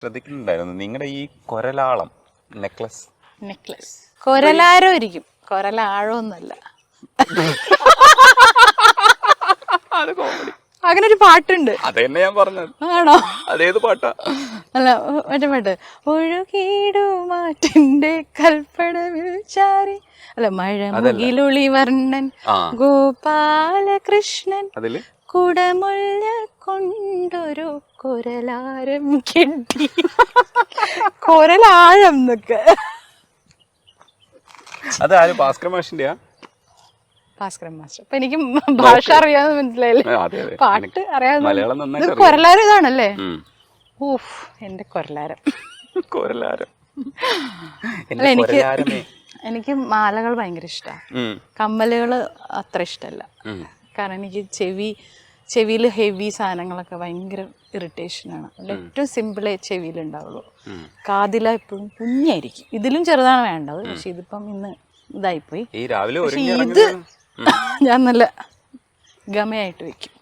ശ്രദ്ധിക്കുന്നുണ്ടായിരുന്നു നിങ്ങളുടെ ഈ കൊരലാളം നെക്ലസ് കൊരലാരോ ഇരിക്കും, കൊരലാഴമൊന്നുമല്ല. അത് കോമഡി. അങ്ങനെ ഒരു പാട്ടുണ്ട്. അതന്നെ ഞാൻ പറഞ്ഞത്. ആണോ? അതേത് പാട്ടാ? അല്ല, മറ്റേ പാട്ട് ഒഴുകിടുമാറ്റിന്റെ കൽപ്പടവിൽ ചാരി, അല്ല, മഴമുകിലുളി വർണ്ണൻ ഗോപാലകൃഷ്ണൻ അതില് കുടമുല്ല കൊണ്ടൊരു കൊരലാരം കെട്ടി. കൊരലാഴം എന്നൊക്കെ. അത് ആര്? ഭാസ്കർ മാഷിന്റെയാ? ഭാസ്കരൻ മാസ്റ്റർ. അപ്പൊ എനിക്ക് ഭാഷ അറിയാതെ മനസ്സിലായില്ലേ, പാട്ട് അറിയാതെ. മലയാളം നന്നായിട്ട് കൊരലാരം ഇതാണല്ലേ? ഊഫ്, എന്റെ കൊരലാരം. കൊരലാരം. അല്ല, എനിക്ക് മാലകൾ ഭയങ്കര ഇഷ്ടമാണ്. കമ്മലുകൾ അത്ര ഇഷ്ടമല്ല. കാരണം എനിക്ക് ചെവിയിൽ ഹെവി സാധനങ്ങളൊക്കെ ഭയങ്കര ഇറിറ്റേഷനാണ്. ഏറ്റവും സിമ്പിളേ ചെവിയിൽ ഉണ്ടാവുള്ളൂ. കാതില എപ്പോഴും കുഞ്ഞായിരിക്കും. ഇതിലും ചെറുതാണ് വേണ്ടത്, പക്ഷെ ഇതിപ്പം ഇന്ന് ഇതായിപ്പോയി. പക്ഷെ ഇത് ഞാൻ നല്ല ഗമയായിട്ട് വെക്കും.